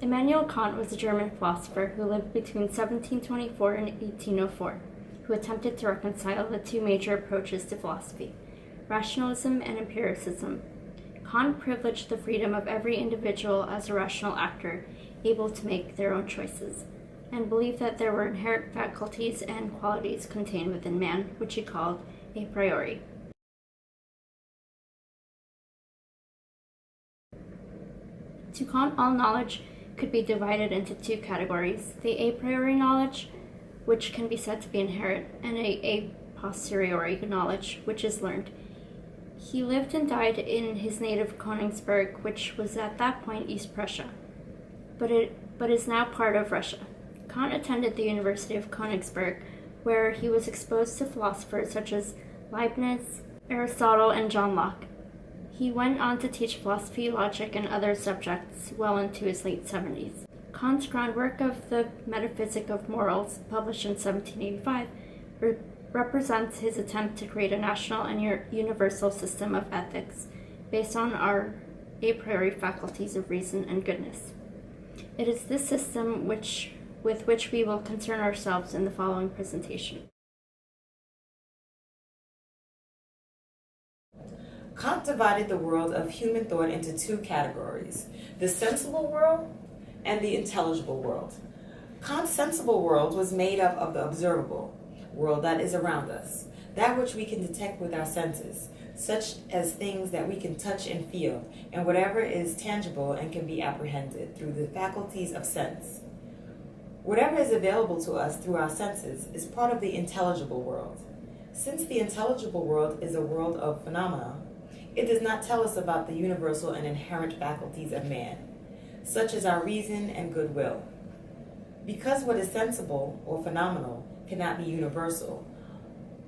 Immanuel Kant was a German philosopher who lived between 1724 and 1804, who attempted to reconcile the two major approaches to philosophy, rationalism and empiricism. Kant privileged the freedom of every individual as a rational actor, able to make their own choices, and believed that there were inherent faculties and qualities contained within man, which he called a priori. To Kant, all knowledge could be divided into two categories: the a priori knowledge, which can be said to be inherent, and a posteriori knowledge, which is learned. He lived and died in his native Königsberg, which was at that point East Prussia, but is now part of Russia. Kant attended the University of Königsberg, where he was exposed to philosophers such as Leibniz, Aristotle, and John Locke. He went on to teach philosophy, logic, and other subjects well into his late 70s. Kant's Groundwork of the Metaphysics of Morals, published in 1785, represents his attempt to create a national and universal system of ethics based on our a priori faculties of reason and goodness. It is this system with which we will concern ourselves in the following presentation. Kant divided the world of human thought into two categories: the sensible world and the intelligible world. Kant's sensible world was made up of the observable world that is around us, that which we can detect with our senses, such as things that we can touch and feel, and whatever is tangible and can be apprehended through the faculties of sense. Whatever is available to us through our senses is part of the intelligible world. Since the intelligible world is a world of phenomena, it does not tell us about the universal and inherent faculties of man, such as our reason and goodwill. Because what is sensible or phenomenal cannot be universal,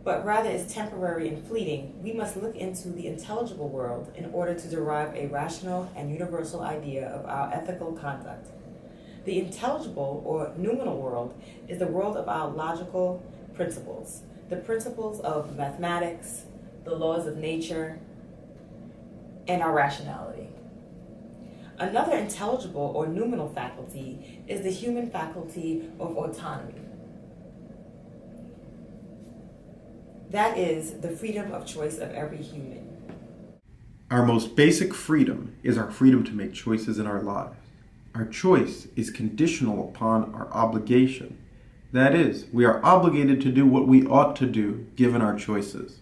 but rather is temporary and fleeting, we must look into the intelligible world in order to derive a rational and universal idea of our ethical conduct. The intelligible or noumenal world is the world of our logical principles, the principles of mathematics, the laws of nature, and our rationality. Another intelligible or noumenal faculty is the human faculty of autonomy. That is the freedom of choice of every human. Our most basic freedom is our freedom to make choices in our lives. Our choice is conditional upon our obligation. That is, we are obligated to do what we ought to do given our choices.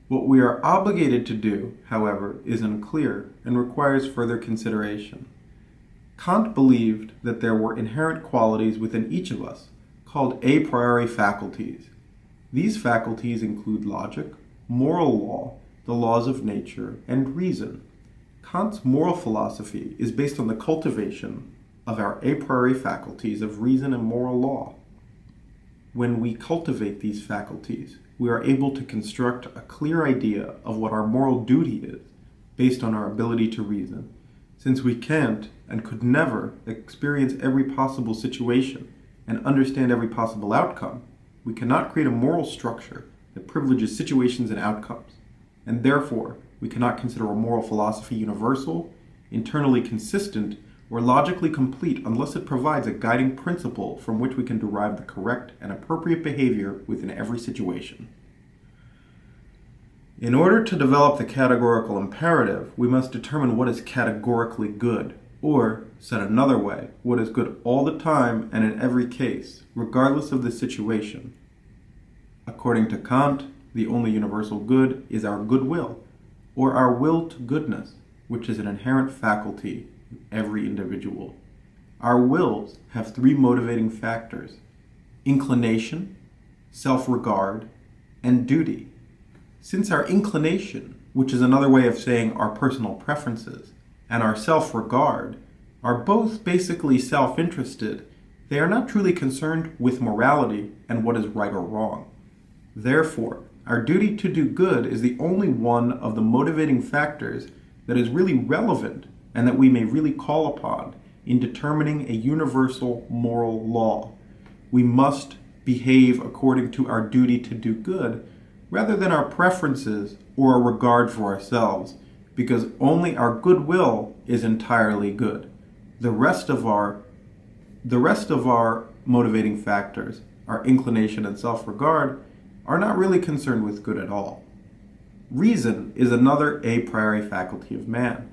What we are obligated to do, however, is unclear and requires further consideration. Kant believed that there were inherent qualities within each of us, called a priori faculties. These faculties include logic, moral law, the laws of nature, and reason. Kant's moral philosophy is based on the cultivation of our a priori faculties of reason and moral law. When we cultivate these faculties, we are able to construct a clear idea of what our moral duty is based on our ability to reason. Since we can't and could never experience every possible situation and understand every possible outcome, we cannot create a moral structure that privileges situations and outcomes, and therefore we cannot consider a moral philosophy universal, internally consistent, or logically complete unless it provides a guiding principle from which we can derive the correct and appropriate behavior within every situation. In order to develop the categorical imperative, we must determine what is categorically good, or, said another way, what is good all the time and in every case, regardless of the situation. According to Kant, the only universal good is our goodwill, or our will to goodness, which is an inherent faculty in every individual. Our wills have three motivating factors: inclination, self-regard, and duty. Since our inclination, which is another way of saying our personal preferences, and our self-regard are both basically self-interested, they are not truly concerned with morality and what is right or wrong. Therefore, our duty to do good is the only one of the motivating factors that is really relevant and that we may really call upon in determining a universal moral law. We must behave according to our duty to do good rather than our preferences or a regard for ourselves, because only our goodwill is entirely good. The rest of our the rest of our motivating factors, our inclination and self-regard, are not really concerned with good at all. Reason is another a priori faculty of man,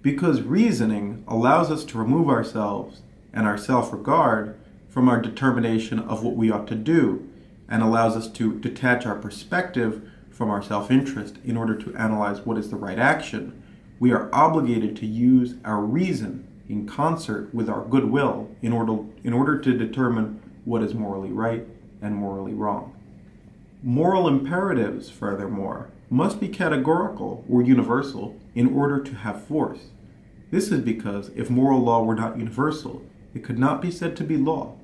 because reasoning allows us to remove ourselves and our self-regard from our determination of what we ought to do, and allows us to detach our perspective from our self-interest in order to analyze what is the right action. We are obligated to use our reason in concert with our goodwill in order to determine what is morally right and morally wrong. Moral imperatives, furthermore, must be categorical or universal in order to have force. This is because if moral law were not universal, it could not be said to be law,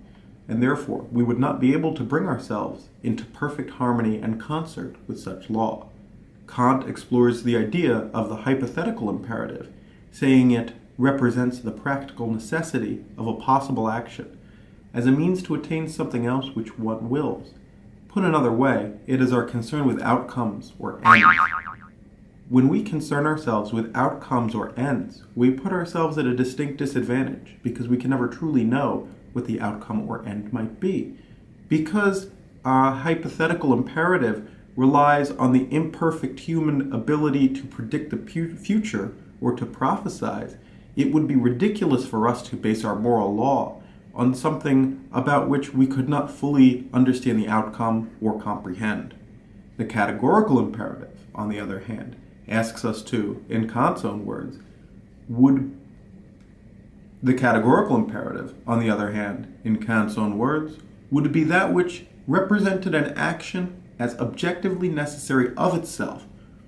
and therefore we would not be able to bring ourselves into perfect harmony and concert with such law. Kant explores the idea of the hypothetical imperative, saying it represents the practical necessity of a possible action as a means to attain something else which one wills. Put another way, it is our concern with outcomes or ends. When we concern ourselves with outcomes or ends, we put ourselves at a distinct disadvantage because we can never truly know what the outcome or end might be. Because a hypothetical imperative relies on the imperfect human ability to predict the future or to prophesize, it would be ridiculous for us to base our moral law on something about which we could not fully understand the outcome or comprehend. The categorical imperative, on the other hand, asks us to, in Kant's own words, would be that which represented an action as objectively necessary of itself,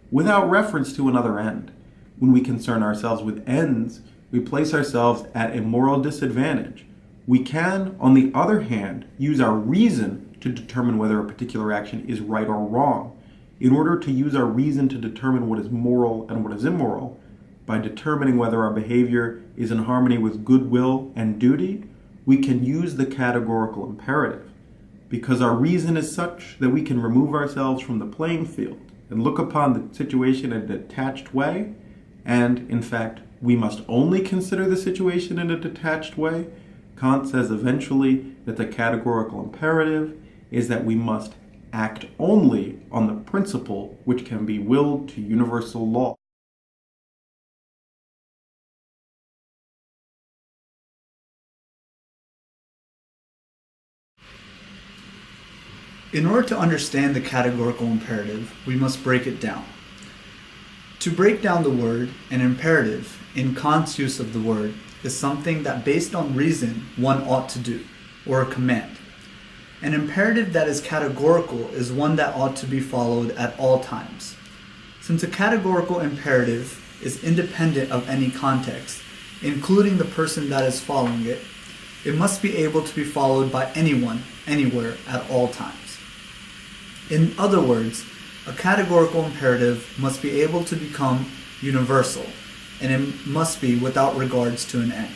without reference to another end. When we concern ourselves with ends, we place ourselves at a moral disadvantage. We can, on the other hand, use our reason to determine whether a particular action is right or wrong. In order to use our reason to determine what is moral and what is immoral, by determining whether our behavior is in harmony with goodwill and duty, we can use the categorical imperative. Because our reason is such that we can remove ourselves from the playing field and look upon the situation in a detached way, and, in fact, we must only consider the situation in a detached way, Kant says eventually that the categorical imperative is that we must act only on the principle which can be willed to universal law. In order to understand the categorical imperative, we must break it down. To break down the word, an imperative, in Kant's use of the word, is something that based on reason one ought to do, or a command. An imperative that is categorical is one that ought to be followed at all times. Since a categorical imperative is independent of any context, including the person that is following it, it must be able to be followed by anyone, anywhere, at all times. In other words, a categorical imperative must be able to become universal, and it must be without regards to an end.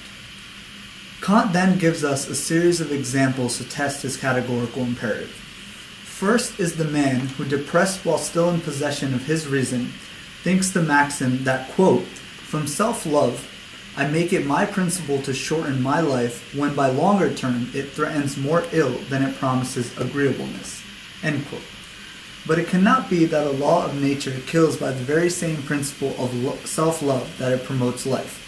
Kant then gives us a series of examples to test his categorical imperative. First is the man who, depressed while still in possession of his reason, thinks the maxim that, quote, "From self-love, I make it my principle to shorten my life when by longer term it threatens more ill than it promises agreeableness," end quote. But it cannot be that a law of nature kills by the very same principle of self-love that it promotes life.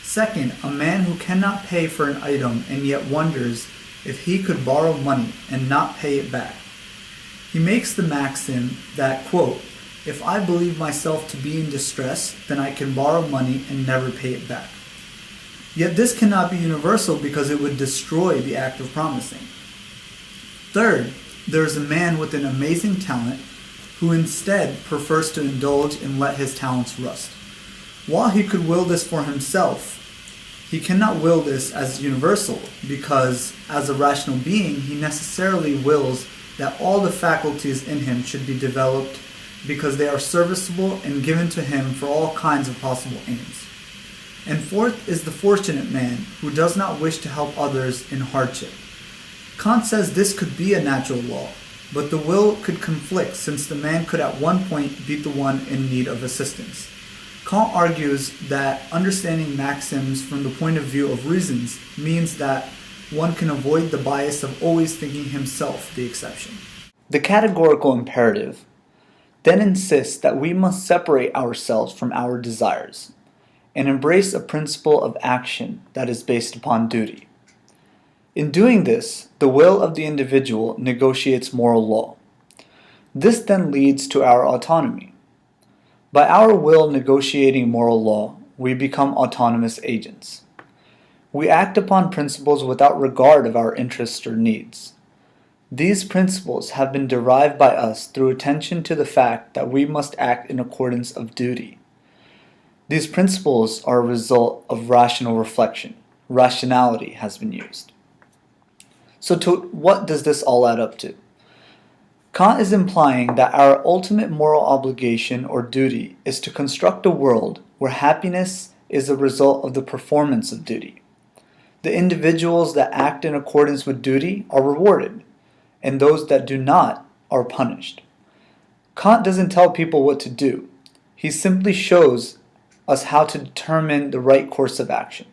Second, a man who cannot pay for an item and yet wonders if he could borrow money and not pay it back. He makes the maxim that, quote, "If I believe myself to be in distress, then I can borrow money and never pay it back." Yet this cannot be universal because it would destroy the act of promising. Third, there is a man with an amazing talent who instead prefers to indulge and let his talents rust. While he could will this for himself, he cannot will this as universal because, as a rational being, he necessarily wills that all the faculties in him should be developed because they are serviceable and given to him for all kinds of possible aims. And fourth is the fortunate man who does not wish to help others in hardship. Kant says this could be a natural law, but the will could conflict since the man could at one point be the one in need of assistance. Kant argues that understanding maxims from the point of view of reasons means that one can avoid the bias of always thinking himself the exception. The categorical imperative then insists that we must separate ourselves from our desires and embrace a principle of action that is based upon duty. In doing this, the will of the individual negotiates moral law. This then leads to our autonomy. By our will negotiating moral law, we become autonomous agents. We act upon principles without regard of our interests or needs. These principles have been derived by us through attention to the fact that we must act in accordance of duty. These principles are a result of rational reflection. Rationality has been used. So what does this all add up to? Kant is implying that our ultimate moral obligation or duty is to construct a world where happiness is a result of the performance of duty. The individuals that act in accordance with duty are rewarded, and those that do not are punished. Kant doesn't tell people what to do. He simply shows us how to determine the right course of action.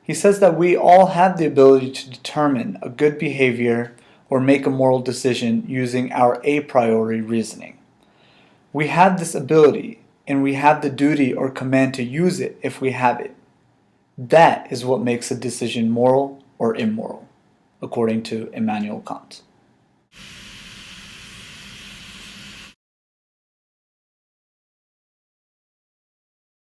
He says that we all have the ability to determine a good behavior or make a moral decision using our a priori reasoning. We have this ability, and we have the duty or command to use it if we have it. That is what makes a decision moral or immoral, according to Immanuel Kant.